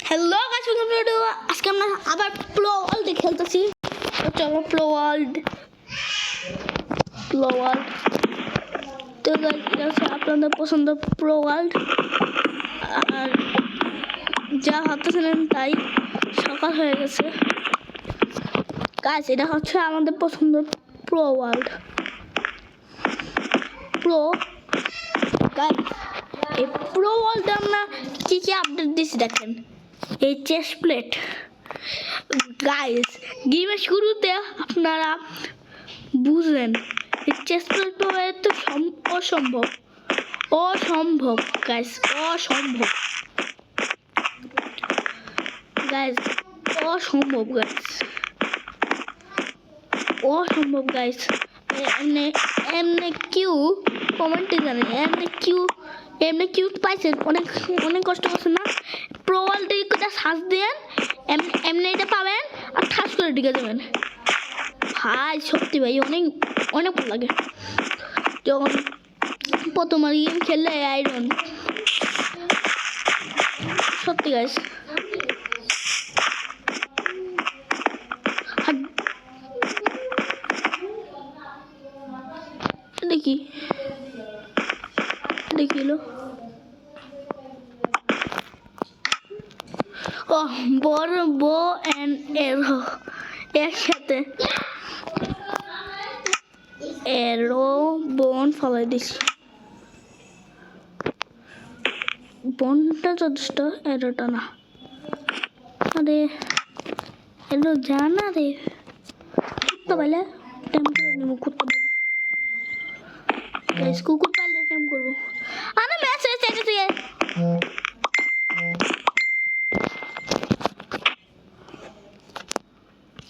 Hello guys, welcome to আজকে আমরা আবার প্লো ওয়ার্ল্ডে খেলতেছি। তো চলো প্লো ওয়ার্ল্ড। তো গাইস, এটা হচ্ছে আপনাদের পছন্দ প্রো ওয়ার্ল্ড। আর যা ভাবতেছিলেন তাই, সকাল হয়ে গেছে গাইস। এটা হচ্ছে আমাদের পছন্দ প্রো ওয়ার্ল্ড প্রো গাইস। এই প্রো ওয়ার্ল্ডে আমরা কি কি আপডেট দিয়েছি দেখেন। এই চেস্ট প্লেট গাইস, গেমের শুরুতে আপনারা বুঝলেন এই চেস্ট প্লেট পাওয়া তো অসম্ভব গাইস, অসম্ভব গাইস। এমনি কিউ কমেন্টে জানেন, এমনি কিউ পাইছেন, অনেক কষ্ট করছেন না। প্রো ওয়ার্ল্ডে সার্চ দেন, এমনি এটা পাবেন আর ঠাস করে ঢুকে যাবেন ভাই। সত্যি ভাই অনেক ভালো লাগে যখন প্রথম গেম খেললে আইরন। সত্যি গাইস, দেখিল বড় বো এন্ড একসাথে এরো বোন ফলাই দিছি। বোনটা যথেষ্ট, এরোটা না। আরে এলো জানা রে, কুত্তা পাইলে টেম করে নিব। কুকুর পাইলে টেম করবো। আরে মেসেজ এসেছে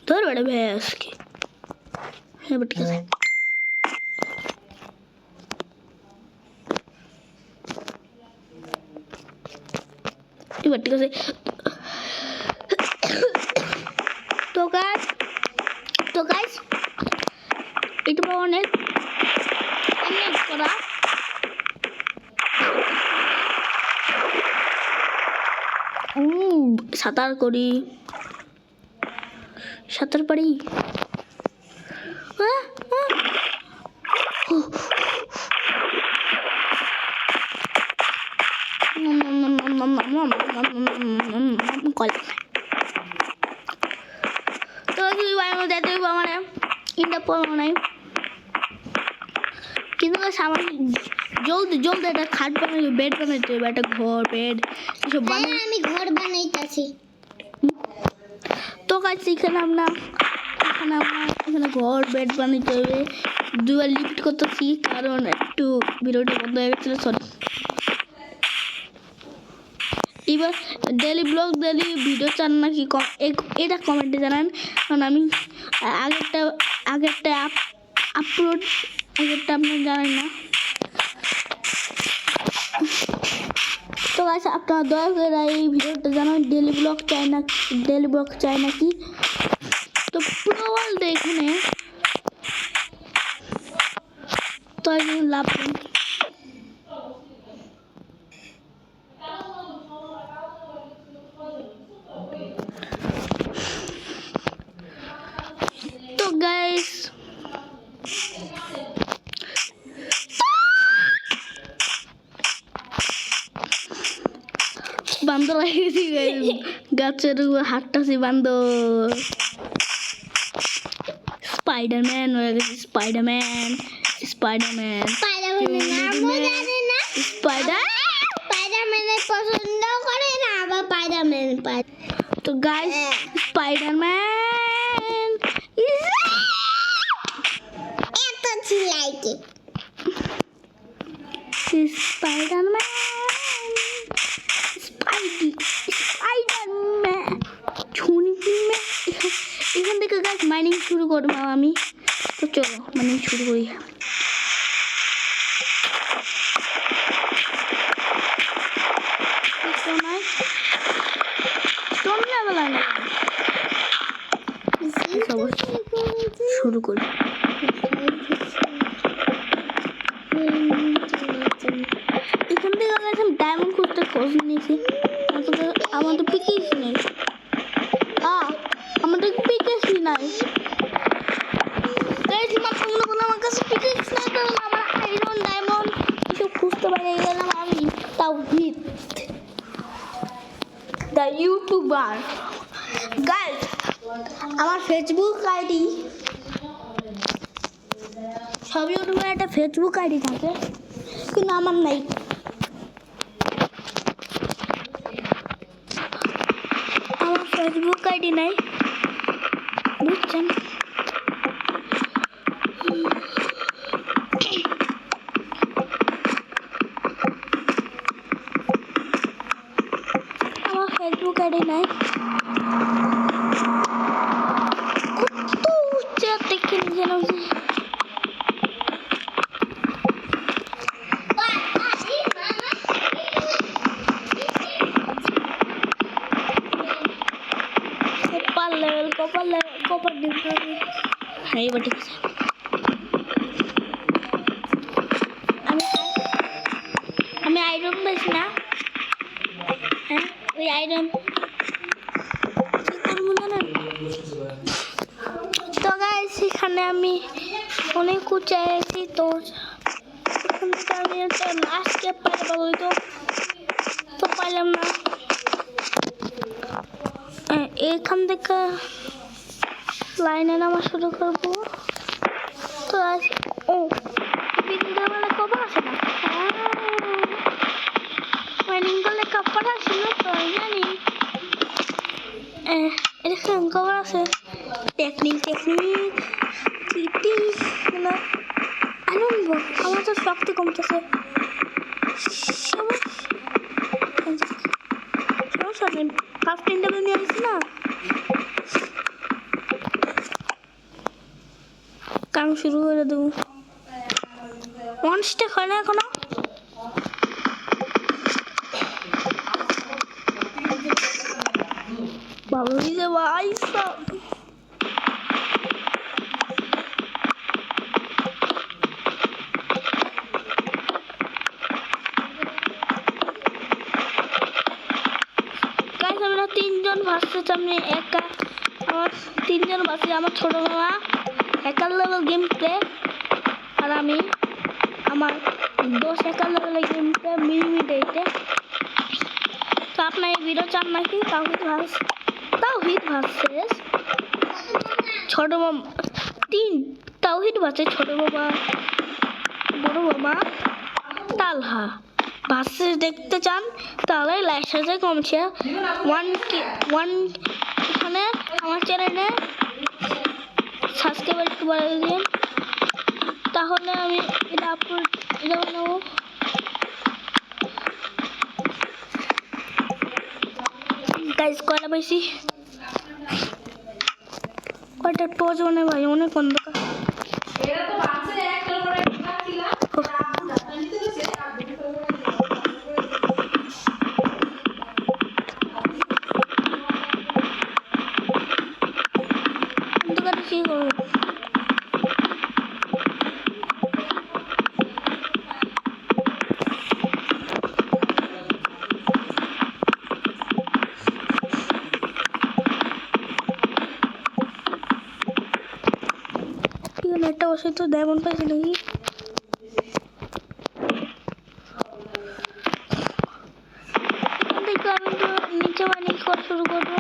ধর বড় ভ্যাস কি। হ্যাঁ ঠিক আছে। এবার ঠিক আছে। তো গাইস এটা অনেক করা। সাঁতার পারি। কিন্তু জলদি একটা খাট বানাই, বেড বানাইতে হবে, একটা ঘর বেড এসব বানাই। আমি ঘর বানাইতেছি। তো গাইস এখানে ঘর বেড বানাইতে হবে। দুবার লিফট করতেছি কারণ একটু ভিডিওটি বন্ধ হয়ে গেছিল, সরি। এবার ডেলি ভিডিও চান নাকি এটা কমেন্টে জানান, কারণ আমি আগেরটা আপলোড আপনার জানেন না। তো গাইস আপনারা দয়া করে এই ভিডিওটা জানান ডেলি ব্লগ চাই নাকি। তো প্রো ওয়ার্ল্ড এখানে তো লাভ নেই। তো গাইস বান্দর হয়ে গেছি গাছের উপর হাঁটতেছি বান্দর। স্পাইডারম্যান হয়ে গেছি, স্পাইডারম্যানের পছন্দ করে না আবার স্পাইডারম্যান। তো গাইস স্পাইডারম্যান এত চিল্লাইতে এখান থেকে গাইস মাইনিং শুরু করবো আমি। তো চলো মাইনিং শুরু করি। শুরু করি। এখান থেকে ডায়মন্ড করতে খোঁজ নিয়েছি। আমাদের তো পিকেস নেই। আমাদের পিকেসই নাই। গাইস মাত্রগুলো বলে আমার কাছে পিকেস নাই, কারণ আমার আয়রন ডায়মন্ড এসব খুঁজতে পারে গেলাম আমি তাওহীদ দ্য ইউটিউবার। গাইস আমার ফেসবুক আইডি, সব ইউটিউবের একটা ফেসবুক আইডি থাকে, কিন্তু আমার নাই। আমার ফেসবুক আইডি নাই, বুঝছেন? আমার ফেসবুক আইডি নাই। কত উচ্চা দেখে যেন কপার ডিম খাবে। হ্যাঁ এবার ঠিক আছে। আমি আয়রন পাইছি না। হ্যাঁ ওই আয়রন কি করবো জানেন তো গাইস, এখানে আমি অনেক উঁচায় আছি। তো এখান থেকে আমি একটা লাস্টকে পাইতে পারবো, তো পাইলাম না। এখান থেকে লাইনে নামা শুরু করবো। তো আজ বিকেলবেলা কবার আসে না, মাইনিং করলে কবার আসে না তো জানি। এরকম কবার আছে টেকনিক আনন্দ। আমার তো শক্তি কমতেছে। সমস্যা নেই, ফার্স্ট ইন্টারভিউ নিয়ে আসছি না, কাম শুরু করে দেবো। ওয়ান স্টেক হয় না এখনো। ভালো দিছে ভাই সব। আমরা তিনজন ভাসছে, আমি একা। আমার তিনজন ভাসছে, আমার ছোট মামা একার লেভেল গেম প্লে, আর আমি আমার 10 একার লেভেলের গেম প্লে মিনিমিটেতে। তো আপনার এই ভিডিও চান নাকি তাওহীদ ভার্সেস ছোট মামা, তাওহীদ ভার্সেস ছোট মামা, বড় মামা তালহা ভার্সেস দেখতে চান তাহলে লাইক সাথে কমছে 1 এখানে আমার চ্যানেলে সাবস্ক্রাইব একটু বাড়িয়ে দিন, তাহলে আমি এটা আপলোড বানাবো। গাইস কয়টা পাইছি, কয়টা টর্চ মানে ভাই অনেক অন্ধকার। অন্ধকারে কি করবো? একটা বসে তো ডায়মন্ড পাইছি নাকি? এখান থেকে আমি তো নিচে মাইনিং করা শুরু করবো।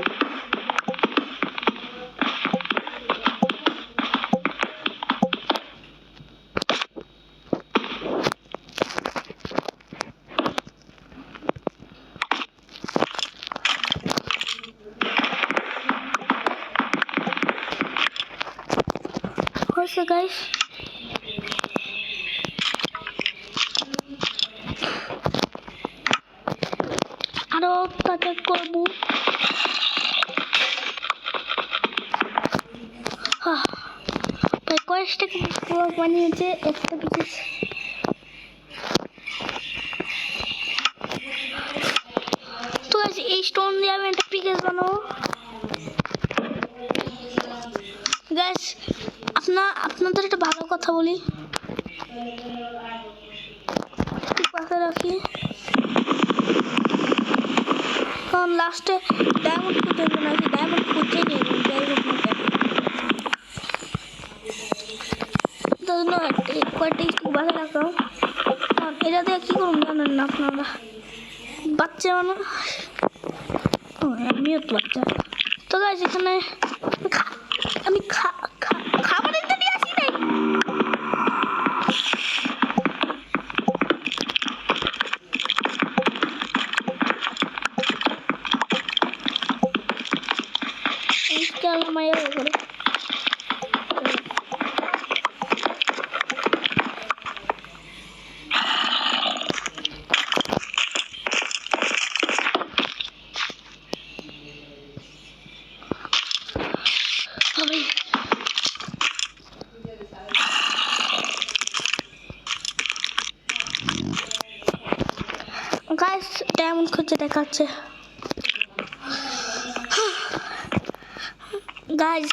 হয়েছে গাইস, আরো তাকে করবো। কয়েকটা বানিয়েছে একটা পিস। তো এই স্টোন দিয়ে আমি একটা পিকেস বানাবো। গাইস আপনাদের একটা ভালো কথা বলি, পাশে রাখি। লাস্টে ডায়মন্ড খুঁজে নাকি ডায়মন্ড খুঁজে নিয়ে যাই হোক না কেন কয়েকটা স্টিক বাসা রাখো এটা দিয়ে কী করুন জানেন না আপনারা বাচ্চা মানুষ আমিও তো বাচ্চা তো গাছ এখানে আমি খাবার দিতে নিয়ে আসি নাই মায়ের করে গাইস ডায়মন্ড খুঁজে দেখাচ্ছে গাইস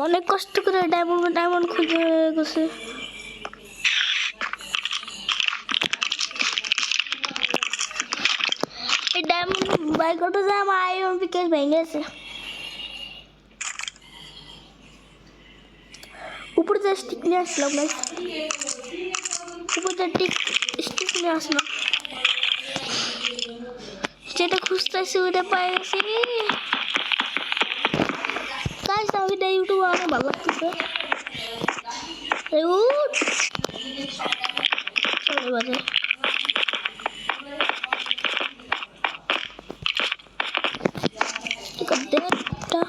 অনেক কষ্ট করে ডায়মন্ড খুঁজে গেছে এই ডায়মন্ড বাই করতে যায় আমার আয়রন পিকেস ভেঙে গেছে উপরে যে স্টিক নিয়ে আসলাম গাইস উপরে যে স্টিক নিয়ে আসলাম যেটা খুঁজতেছি ওইটা পাই গেছি গাইস আমি এটা ইউটিউব অনেক ভালো লাগতেছে চলে বাজে একটা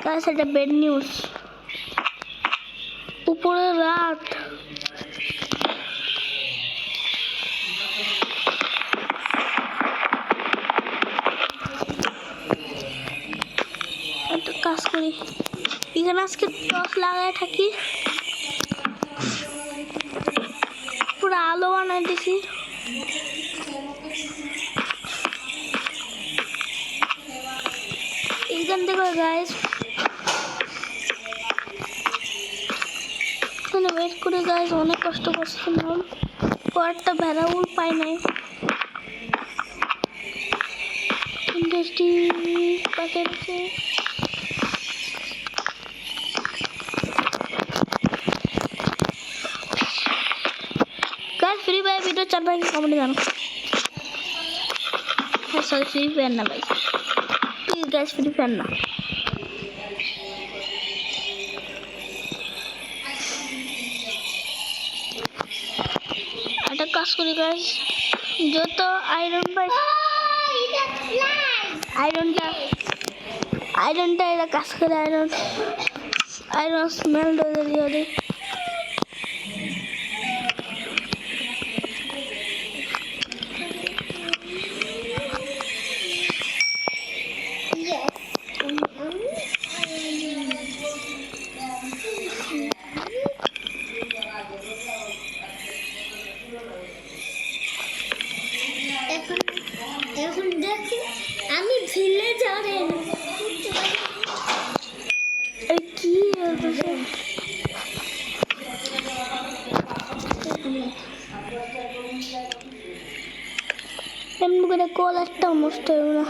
গাইস এটা ব্যাড নিউজ উপরে রাত একটা কাজ করি এখানে আজকে টর্চ লাগাই থাকি পুরো আলো বানাই দিছি এইখান থেকে গাইস ওয়েট করে গাইস অনেক কষ্ট করছিলাম কয়েকটা ভ্যারাবল পাই নাই ইন্ডাস্ট্রি পাশে রয়েছে গাইস ফ্রি ফায়ার ভিডিও চার ভাই কমেন্টে জানো সরি ফ্রি ফায়ার না ভাই প্লিজ গাইস ফ্রি ফায়ার না একটা কাজ করি গাইস যত আয়রন পাই আয়রনটা এটা কাজ করে আয়রন স্মেল দিয়ে দিই এখন দেখি আমি ভিলেজারে কি এমনি করে কল একটা নষ্ট হবে না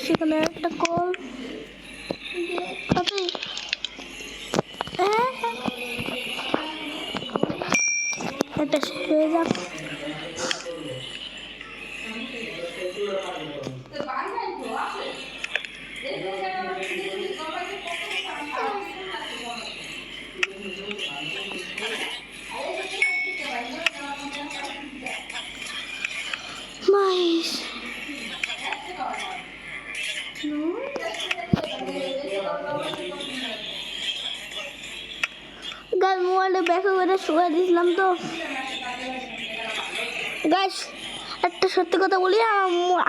সেখানে একটা কল মাইস গাইস মোবাইলটা ব্যাক করে শুয়ে দিয়েছিলাম তো গাইস একটা সত্যি কথা বলি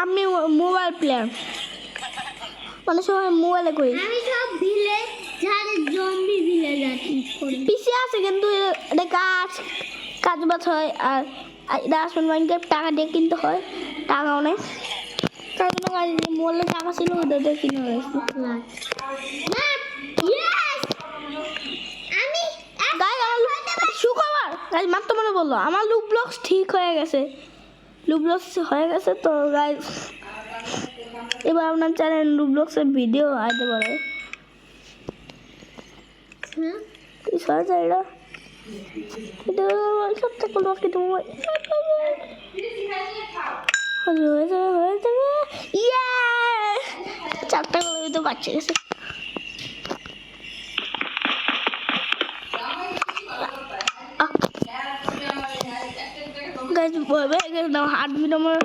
আমি মোবাইল প্লেয়ার অনেক সময় মোবাইলে করি আমি সব ভিলেজ ঝাড়ে জম্বি ভিলেজ করি পিসি আছে কিন্তু এটা কাজ বাজ হয় আর এটা আসল মাইনক্রাফট টাকা দিয়ে কিনতে হয় টাকা অনেক তার জন্য মোবাইলে টাকা ছিল ওটা দিয়ে কিনে হয়েছে আমি গাইস আমার শুক্রবার গাইস মাত্র মনে বললো আমার লুপ ব্লকস ঠিক হয়ে গেছে লুপ ব্লকস হয়ে গেছে তো গাইস এবার আপনার চ্যানেল লুপ ব্লকসের ভিডিও আসতে পারে কি সহজ এটা এটা সবটা করবো কিন্তু হয়ে যাবে ইয়ে চারটা করে তো বাচ্চা গেছে গাইস ভয় পেয়ে গেছিলাম হার্টবিট আমার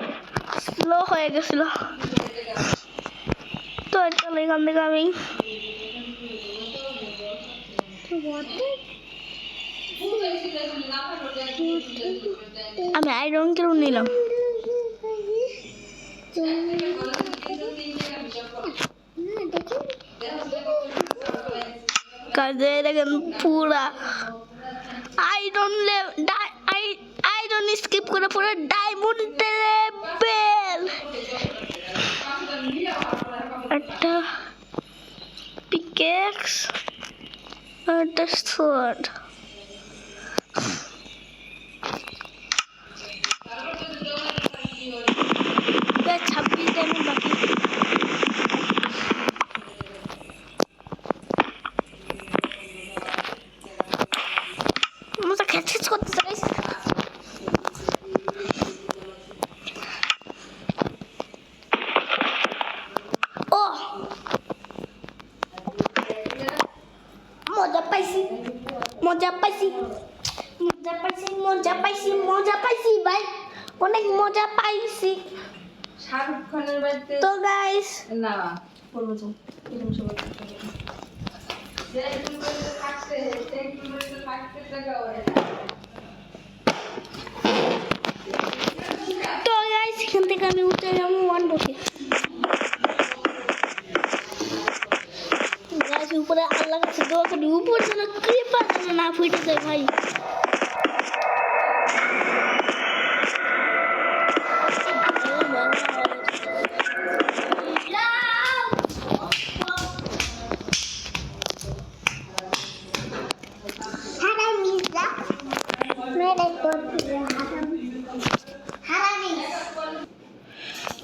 স্লো হয়ে গেছিল তো চলো এখান থেকে আমি আয়রন কেউ নিলাম কাজে দেখেন পুরা আয়রন স্কিপ করে পুরো ডায়মন্ড লেভেল একটা পিকেক্স একটা সোয়ার্ড প্রায় 26 ডায়মন্ড বাকি মজা খেচখেচ করতে চাই ও মজা পাইছি মজা পাইছি মজা পাইছি মজা পাইছি মজা পাইছি ভাই অনেক মজা পাইছি শাহরুখ খানের বাড়িতে তো গাইস না বলবো তো এরকম সবাই তো গাইস এখান থেকে আমি উঠে যাবো 1 বসে গাইস উপরে আল্লাহ কাছে দোয়া করি উপরে যেন কৃপা যেন না ফুটে যায় ভাই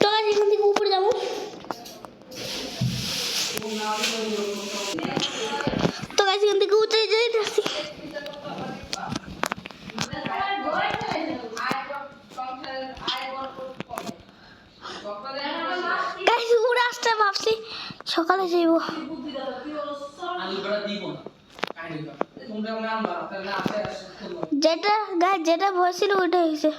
তো গাইস এখান থেকে উপরে যাবো তো গাইস এখান থেকে উঠে যাইতেছি গাইস উপরে আসতে ভাবছি সকালে যাইবো যেটা গাইস যেটা ভয় ছিল ওইটা হয়েছে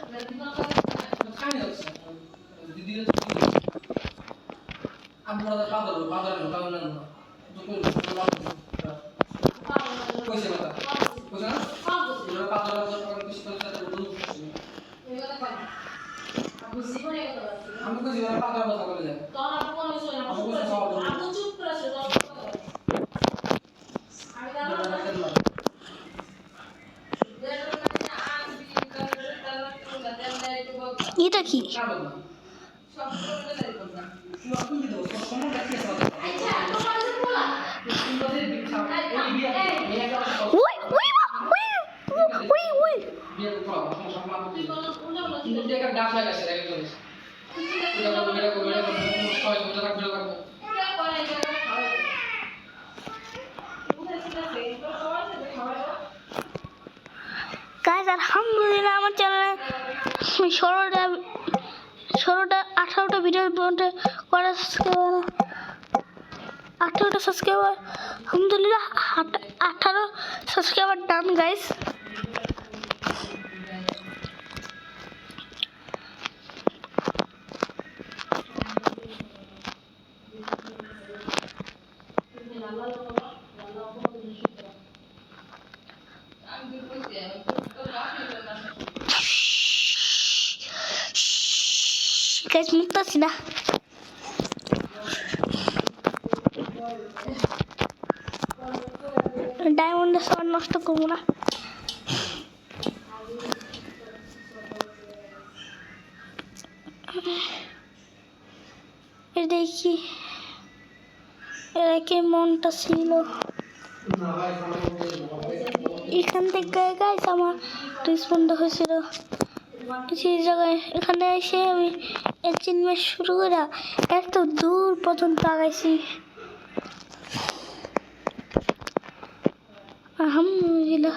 এটা কি ওই ওই ওই ওই গাইস আলহামদুলিল্লাহ আমার চ্যানেলে 16টা 18টা ভিডিওর মধ্যে করা 18টা সাবস্ক্রাইবার আলহামদুলিল্লাহ 18 সাবস্ক্রাইবার ডান গাইস। গাইস মুক্তাছি না, ডায়মন্ডের শট নষ্ট করবো না। দেখি এরা কি মনটা ছিল এখান থেকে গাইস আমার রেসপন্ড হয়েছিল সেই জায়গায়। এখানে এসে আমি অ্যাচিভমেন্ট শুরু করে এত দূর পর্যন্ত আগাইছি। আলহামদুলিল্লাহ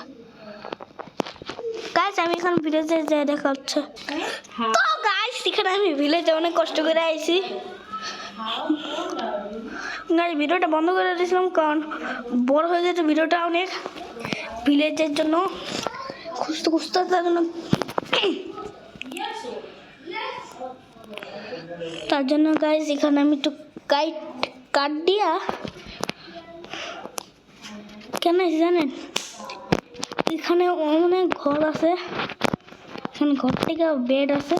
গাইস আমি এখন ভিলেজে যাই, দেখা হচ্ছে। তো গাইস এখানে আমি ভিলেজে অনেক কষ্ট করে আইছি গাইস। ভিডিওটা বন্ধ করে দিয়েছিলাম কারণ বড় হয়ে যেত ভিডিওটা অনেক, ভিলেজের জন্য খুঁজতে খুঁজতে তার জন্য গাইস এখানে আমি একটু কাট দিয়া কেন জানেন, এখানে অনেক ঘর আছে, এখানে ঘর থেকে বেড আছে।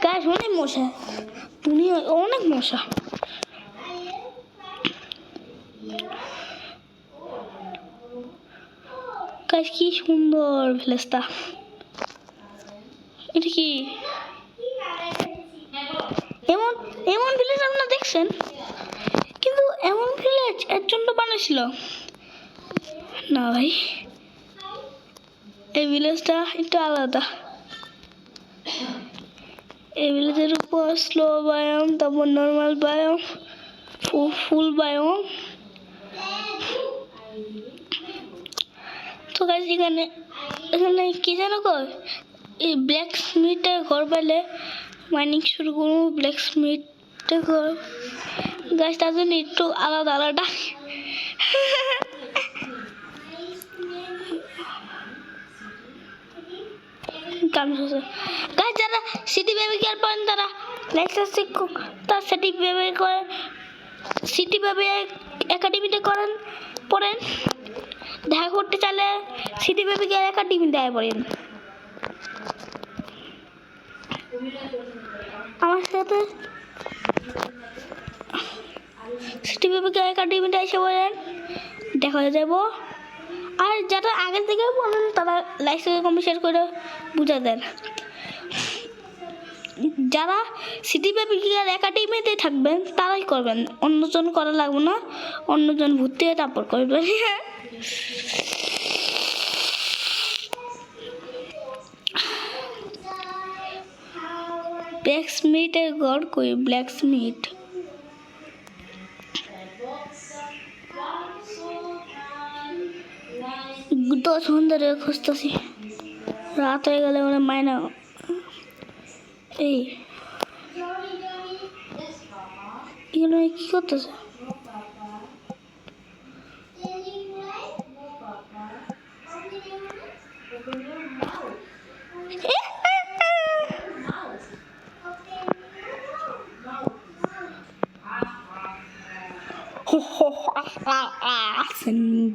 গাইস অনেক মশা, দুনিয়া অনেক মশা। গাইস কি সুন্দর ভিলেজটা, এটা কি এমন এমন ভিলেজ আপনারা দেখছেন, কিন্তু এমন ভিলেজ এর জন্য বানাইছিল না ভাই। এই ভিলেজটা একটু আলাদা, এই ভিলেজের উপর স্লো বায়োম, তারপর নর্মাল বায়োম, ফুল বায়োম। তো গাইস এখানে কি জানো কয়, এই ব্ল্যাক স্মিথের ঘর পাইলে মাইনিং শুরু করবো, ব্ল্যাক স্মিথের ঘর গাইস, তার জন্য একটু আলাদা আলাদা। গাইস যারা সিটি বেবি কেয়ার পড়েন তারা লেকচার শিক্ষক, তার সিটি বেবি করেন, সিটি বেবি একাডেমিতে পড়েন, দেখা করতে চাইলে সিটি বেবি কেয়ার একাডেমি দেখা পড়েন। আমার সাথে সিটি বেবি কেয়ার একাডেমিতে এসে পড়েন, দেখা হয়ে যাব। আর যারা আগে থেকে পড়েন তারা লাইক কমেন্ট শেয়ার করে বুঝা দেন। যারা সিটি বেবি কেয়ার একাডেমিতে থাকবেন তারাই করবেন, অন্যজন করা লাগবে না, অন্যজন ভর্তি হয়ে তারপর করবেন। ব্ল্যাক স্মিথের ঘর কই, ব্ল্যাক স্মিথ 10 ঘন্টা ধরে খুঁজতেছি, রাত হয়ে গেলে ওরা মায়না। এই এগুলো কি করতেছে,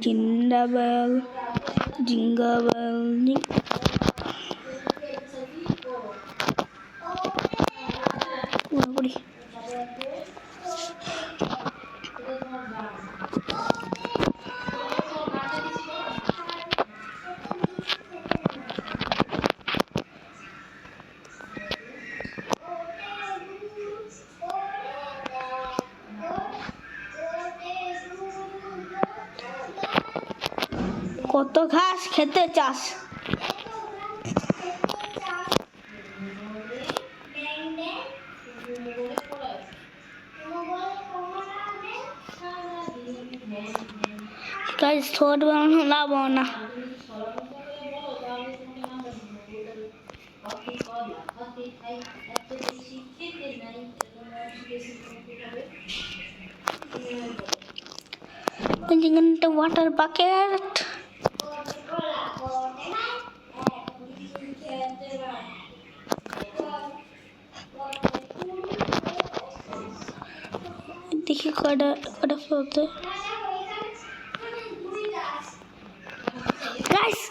জিন্দাবাল জিঙ্গাবাল করি। কত ঘাস খেতে চাস? গাইস ছোট বানানো লাভ না একটা ওয়াটার বাকেট দেখি কটা কটা ফেলতে গাইস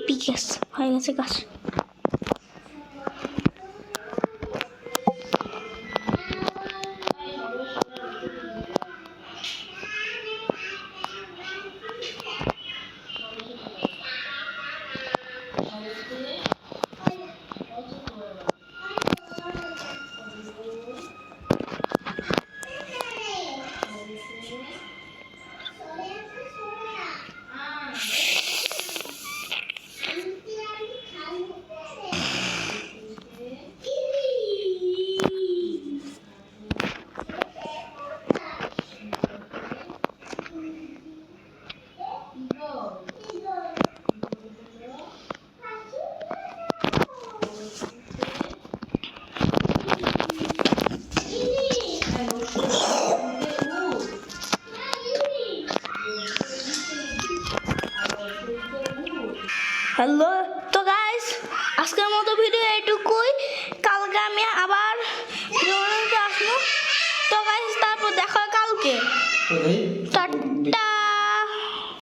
পিকেস হয়ে গেছে কাজ হ্যালো তো গাইস আজকের মতো ভিডিও এটুকুই কালকে আমি আবার আসবো তো গাইস তারপর দেখা হয় কালকে